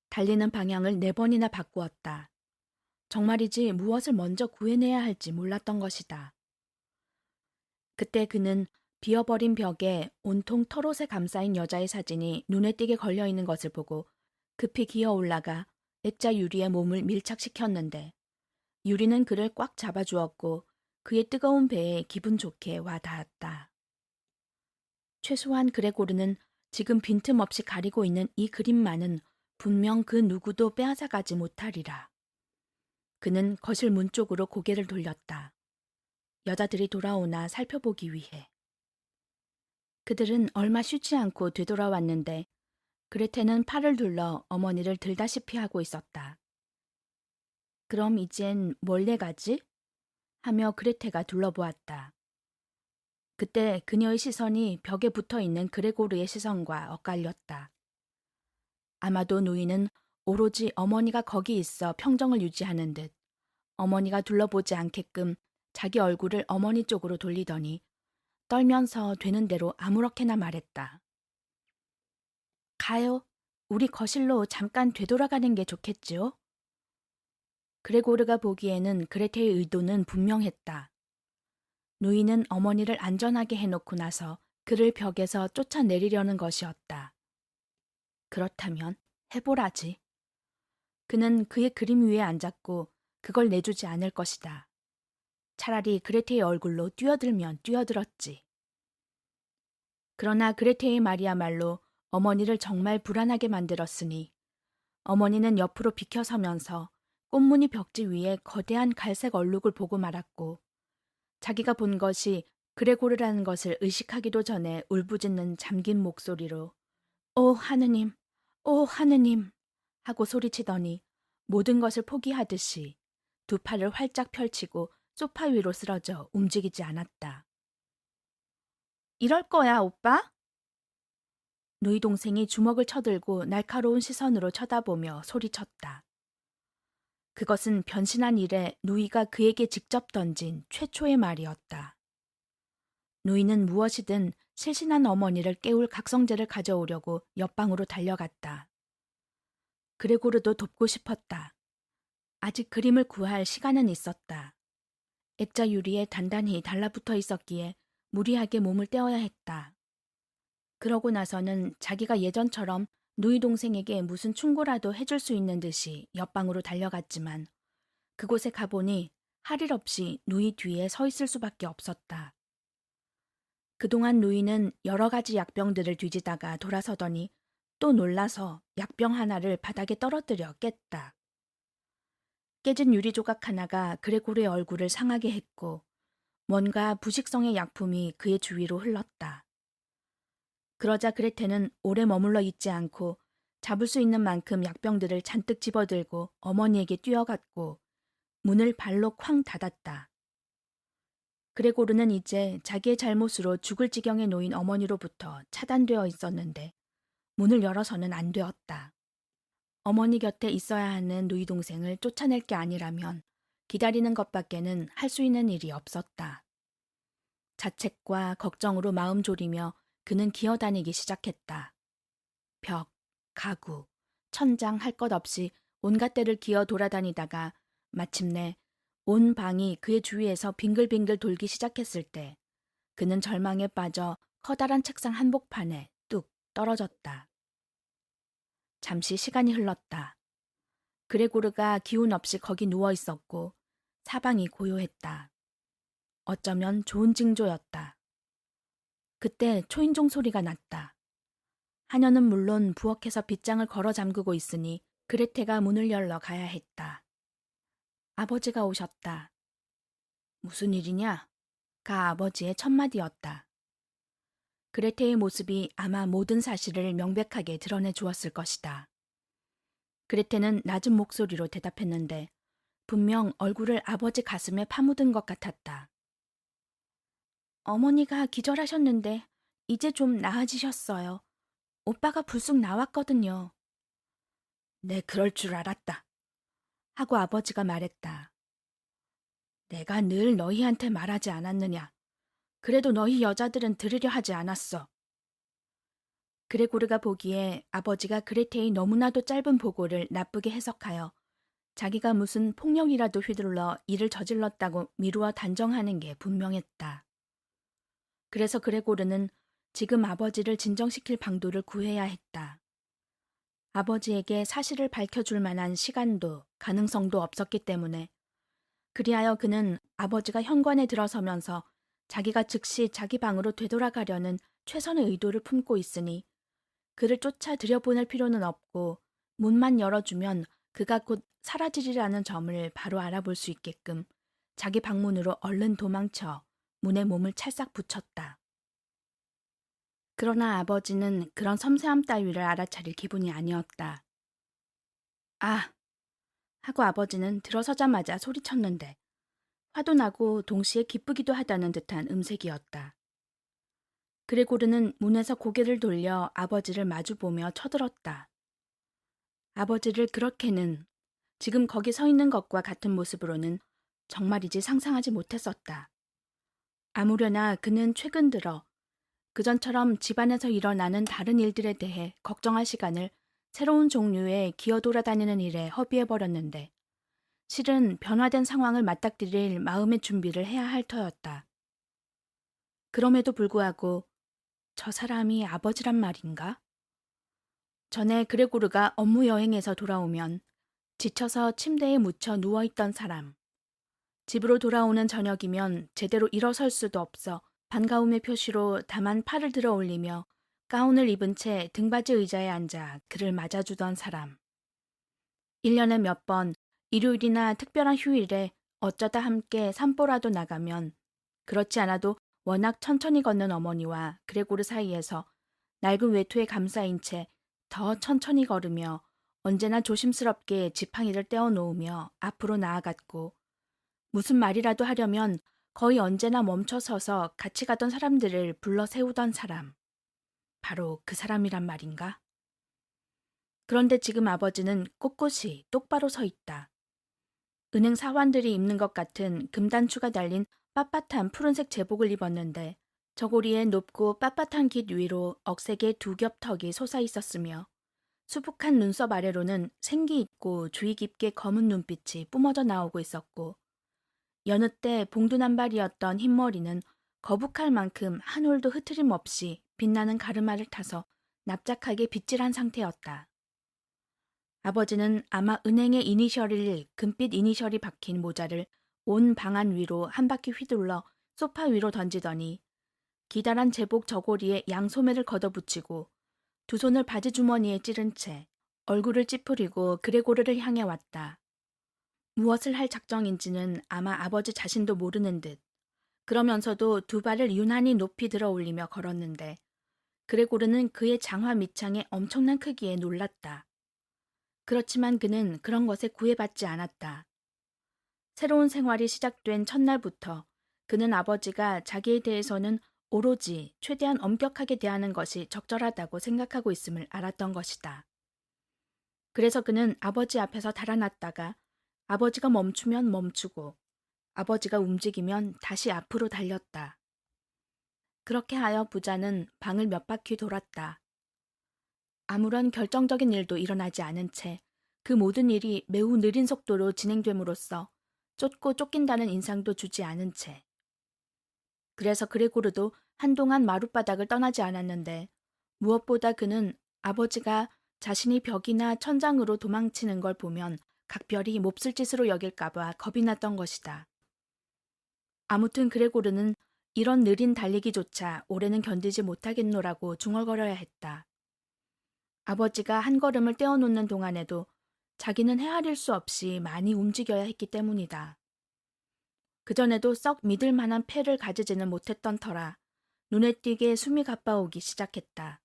달리는 방향을 4번이나 바꾸었다. 정말이지 무엇을 먼저 구해내야 할지 몰랐던 것이다. 그때 그는 비어버린 벽에 온통 털옷에 감싸인 여자의 사진이 눈에 띄게 걸려있는 것을 보고 급히 기어 올라가 액자 유리에 몸을 밀착시켰는데 유리는 그를 꽉 잡아주었고 그의 뜨거운 배에 기분 좋게 와 닿았다. 최소한 그레고르는 지금 빈틈없이 가리고 있는 이 그림만은 분명 그 누구도 빼앗아가지 못하리라. 그는 거실 문 쪽으로 고개를 돌렸다. 여자들이 돌아오나 살펴보기 위해. 그들은 얼마 쉬지 않고 되돌아왔는데 그레테는 팔을 둘러 어머니를 들다시피 하고 있었다. 그럼 이젠 뭘래 가지? 하며 그레테가 둘러보았다. 그때 그녀의 시선이 벽에 붙어있는 그레고르의 시선과 엇갈렸다. 아마도 노인은 오로지 어머니가 거기 있어 평정을 유지하는 듯 어머니가 둘러보지 않게끔 자기 얼굴을 어머니 쪽으로 돌리더니 떨면서 되는 대로 아무렇게나 말했다. 가요. 우리 거실로 잠깐 되돌아가는 게 좋겠지요? 그레고르가 보기에는 그레테의 의도는 분명했다. 노인은 어머니를 안전하게 해놓고 나서 그를 벽에서 쫓아내리려는 것이었다. 그렇다면 해보라지. 그는 그의 그림 위에 앉았고 그걸 내주지 않을 것이다. 차라리 그레테의 얼굴로 뛰어들면 뛰어들었지. 그러나 그레테의 말이야말로 어머니를 정말 불안하게 만들었으니 어머니는 옆으로 비켜서면서 꽃무늬 벽지 위에 거대한 갈색 얼룩을 보고 말았고 자기가 본 것이 그레고르라는 것을 의식하기도 전에 울부짖는 잠긴 목소리로 오 하느님, 오 하느님 하고 소리치더니 모든 것을 포기하듯이 두 팔을 활짝 펼치고 소파 위로 쓰러져 움직이지 않았다. 이럴 거야, 오빠? 누이 동생이 주먹을 쳐들고 날카로운 시선으로 쳐다보며 소리쳤다. 그것은 변신한 이래 누이가 그에게 직접 던진 최초의 말이었다. 누이는 무엇이든 실신한 어머니를 깨울 각성제를 가져오려고 옆방으로 달려갔다. 그레고르도 돕고 싶었다. 아직 그림을 구할 시간은 있었다. 액자 유리에 단단히 달라붙어 있었기에 무리하게 몸을 떼어야 했다. 그러고 나서는 자기가 예전처럼 누이 동생에게 무슨 충고라도 해줄 수 있는 듯이 옆방으로 달려갔지만 그곳에 가보니 할 일 없이 누이 뒤에 서 있을 수밖에 없었다. 그동안 누이는 여러 가지 약병들을 뒤지다가 돌아서더니 또 놀라서 약병 하나를 바닥에 떨어뜨려 깼다. 깨진 유리 조각 하나가 그레고르의 얼굴을 상하게 했고 뭔가 부식성의 약품이 그의 주위로 흘렀다. 그러자 그레테는 오래 머물러 있지 않고 잡을 수 있는 만큼 약병들을 잔뜩 집어들고 어머니에게 뛰어갔고 문을 발로 쾅 닫았다. 그레고르는 이제 자기의 잘못으로 죽을 지경에 놓인 어머니로부터 차단되어 있었는데 문을 열어서는 안 되었다. 어머니 곁에 있어야 하는 누이 동생을 쫓아낼 게 아니라면 기다리는 것밖에는 할 수 있는 일이 없었다. 자책과 걱정으로 마음 졸이며 그는 기어다니기 시작했다. 벽, 가구, 천장 할 것 없이 온갖 데를 기어 돌아다니다가 마침내 온 방이 그의 주위에서 빙글빙글 돌기 시작했을 때 그는 절망에 빠져 커다란 책상 한복판에 뚝 떨어졌다. 잠시 시간이 흘렀다. 그레고르가 기운 없이 거기 누워 있었고 사방이 고요했다. 어쩌면 좋은 징조였다. 그때 초인종 소리가 났다. 하녀는 물론 부엌에서 빗장을 걸어 잠그고 있으니 그레테가 문을 열러 가야 했다. 아버지가 오셨다. 무슨 일이냐? 가 아버지의 첫마디였다. 그레테의 모습이 아마 모든 사실을 명백하게 드러내 주었을 것이다. 그레테는 낮은 목소리로 대답했는데 분명 얼굴을 아버지 가슴에 파묻은 것 같았다. 어머니가 기절하셨는데 이제 좀 나아지셨어요. 오빠가 불쑥 나왔거든요. 네, 그럴 줄 알았다. 하고 아버지가 말했다. 내가 늘 너희한테 말하지 않았느냐. 그래도 너희 여자들은 들으려 하지 않았어. 그레고르가 보기에 아버지가 그레테의 너무나도 짧은 보고를 나쁘게 해석하여 자기가 무슨 폭력이라도 휘둘러 일을 저질렀다고 미루어 단정하는 게 분명했다. 그래서 그레고르는 지금 아버지를 진정시킬 방도를 구해야 했다. 아버지에게 사실을 밝혀줄 만한 시간도 가능성도 없었기 때문에 그리하여 그는 아버지가 현관에 들어서면서 자기가 즉시 자기 방으로 되돌아가려는 최선의 의도를 품고 있으니 그를 쫓아 들여보낼 필요는 없고 문만 열어주면 그가 곧 사라지리라는 점을 바로 알아볼 수 있게끔 자기 방문으로 얼른 도망쳐 문에 몸을 찰싹 붙였다. 그러나 아버지는 그런 섬세함 따위를 알아차릴 기분이 아니었다. 아! 하고 아버지는 들어서자마자 소리쳤는데 화도 나고 동시에 기쁘기도 하다는 듯한 음색이었다. 그레고르는 문에서 고개를 돌려 아버지를 마주보며 쳐들었다. 아버지를 그렇게는 지금 거기 서 있는 것과 같은 모습으로는 정말이지 상상하지 못했었다. 아무려나 그는 최근 들어 그전처럼 집안에서 일어나는 다른 일들에 대해 걱정할 시간을 새로운 종류의 기어 돌아다니는 일에 허비해버렸는데 실은 변화된 상황을 맞닥뜨릴 마음의 준비를 해야 할 터였다. 그럼에도 불구하고 저 사람이 아버지란 말인가? 전에 그레고르가 업무 여행에서 돌아오면 지쳐서 침대에 묻혀 누워있던 사람. 집으로 돌아오는 저녁이면 제대로 일어설 수도 없어 반가움의 표시로 다만 팔을 들어 올리며 가운을 입은 채 등받이 의자에 앉아 그를 맞아주던 사람. 1년에 몇 번 일요일이나 특별한 휴일에 어쩌다 함께 산보라도 나가면 그렇지 않아도 워낙 천천히 걷는 어머니와 그레고르 사이에서 낡은 외투에 감싸인 채 더 천천히 걸으며 언제나 조심스럽게 지팡이를 떼어놓으며 앞으로 나아갔고 무슨 말이라도 하려면 거의 언제나 멈춰서서 같이 가던 사람들을 불러 세우던 사람. 바로 그 사람이란 말인가? 그런데 지금 아버지는 꼿꼿이 똑바로 서 있다. 은행 사원들이 입는 것 같은 금단추가 달린 빳빳한 푸른색 제복을 입었는데 저고리에 높고 빳빳한 깃 위로 억색의 두 겹 턱이 솟아 있었으며 수북한 눈썹 아래로는 생기 있고 주의 깊게 검은 눈빛이 뿜어져 나오고 있었고 여느 때 봉두난발이었던 흰머리는 거북할 만큼 한 올도 흐트림 없이 빛나는 가르마를 타서 납작하게 빗질한 상태였다. 아버지는 아마 은행의 이니셜일 금빛 이니셜이 박힌 모자를 온 방안 위로 한 바퀴 휘둘러 소파 위로 던지더니 기다란 제복 저고리에 양소매를 걷어붙이고 두 손을 바지 주머니에 찌른 채 얼굴을 찌푸리고 그레고르를 향해 왔다. 무엇을 할 작정인지는 아마 아버지 자신도 모르는 듯 그러면서도 두 발을 유난히 높이 들어 올리며 걸었는데 그레고르는 그의 장화 밑창의 엄청난 크기에 놀랐다. 그렇지만 그는 그런 것에 구애받지 않았다. 새로운 생활이 시작된 첫날부터 그는 아버지가 자기에 대해서는 오로지 최대한 엄격하게 대하는 것이 적절하다고 생각하고 있음을 알았던 것이다. 그래서 그는 아버지 앞에서 달아났다가 아버지가 멈추면 멈추고 아버지가 움직이면 다시 앞으로 달렸다. 그렇게 하여 부자는 방을 몇 바퀴 돌았다. 아무런 결정적인 일도 일어나지 않은 채 그 모든 일이 매우 느린 속도로 진행됨으로써 쫓고 쫓긴다는 인상도 주지 않은 채. 그래서 그레고르도 한동안 마룻바닥을 떠나지 않았는데 무엇보다 그는 아버지가 자신이 벽이나 천장으로 도망치는 걸 보면 각별히 몹쓸 짓으로 여길까봐 겁이 났던 것이다. 아무튼 그레고르는 이런 느린 달리기조차 올해는 견디지 못하겠노라고 중얼거려야 했다. 아버지가 한 걸음을 떼어놓는 동안에도 자기는 헤아릴 수 없이 많이 움직여야 했기 때문이다. 그전에도 썩 믿을 만한 패를 가지지는 못했던 터라 눈에 띄게 숨이 가빠오기 시작했다.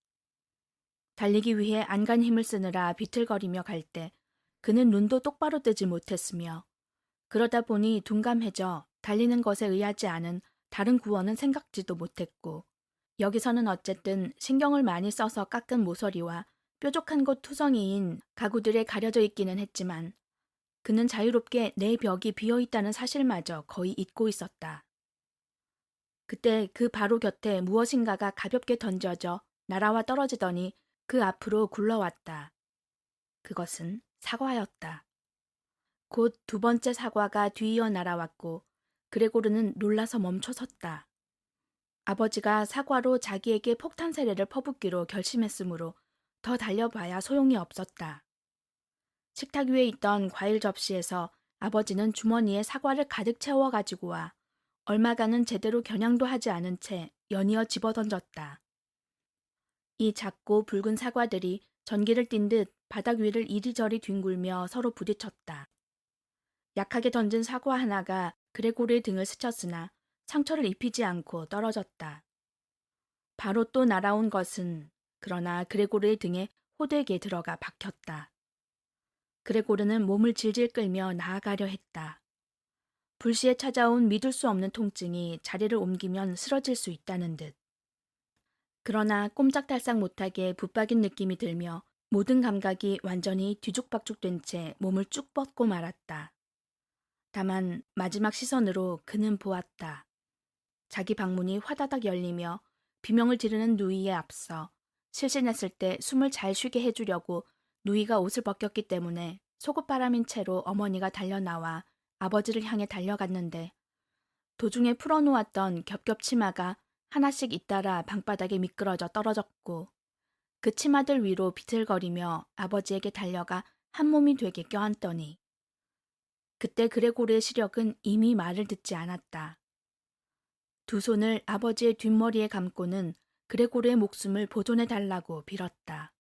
달리기 위해 안간 힘을 쓰느라 비틀거리며 갈 때 그는 눈도 똑바로 뜨지 못했으며 그러다 보니 둔감해져 달리는 것에 의하지 않은 다른 구원은 생각지도 못했고 여기서는 어쨌든 신경을 많이 써서 깎은 모서리와 뾰족한 곳 투성이인 가구들에 가려져 있기는 했지만 그는 자유롭게 내 벽이 비어있다는 사실마저 거의 잊고 있었다. 그때 그 바로 곁에 무엇인가가 가볍게 던져져 날아와 떨어지더니 그 앞으로 굴러왔다. 그것은 사과였다. 곧 두 번째 사과가 뒤이어 날아왔고 그레고르는 놀라서 멈춰섰다. 아버지가 사과로 자기에게 폭탄 세례를 퍼붓기로 결심했으므로 더 달려봐야 소용이 없었다. 식탁 위에 있던 과일 접시에서 아버지는 주머니에 사과를 가득 채워 가지고 와 얼마간은 제대로 겨냥도 하지 않은 채 연이어 집어던졌다. 이 작고 붉은 사과들이 전기를 띤 듯 바닥 위를 이리저리 뒹굴며 서로 부딪혔다. 약하게 던진 사과 하나가 그레고르의 등을 스쳤으나 상처를 입히지 않고 떨어졌다. 바로 또 날아온 것은 그러나 그레고르의 등에 호되게 들어가 박혔다. 그레고르는 몸을 질질 끌며 나아가려 했다. 불시에 찾아온 믿을 수 없는 통증이 자리를 옮기면 쓰러질 수 있다는 듯. 그러나 꼼짝달싹 못하게 붙박인 느낌이 들며 모든 감각이 완전히 뒤죽박죽된 채 몸을 쭉 뻗고 말았다. 다만 마지막 시선으로 그는 보았다. 자기 방문이 화다닥 열리며 비명을 지르는 누이에 앞서 실신했을 때 숨을 잘 쉬게 해주려고 누이가 옷을 벗겼기 때문에 속옷바람인 채로 어머니가 달려나와 아버지를 향해 달려갔는데 도중에 풀어놓았던 겹겹 치마가 하나씩 잇따라 방바닥에 미끄러져 떨어졌고 그 치마들 위로 비틀거리며 아버지에게 달려가 한 몸이 되게 껴안더니 그때 그레고르의 시력은 이미 말을 듣지 않았다. 두 손을 아버지의 뒷머리에 감고는 그레고르의 목숨을 보존해 달라고 빌었다.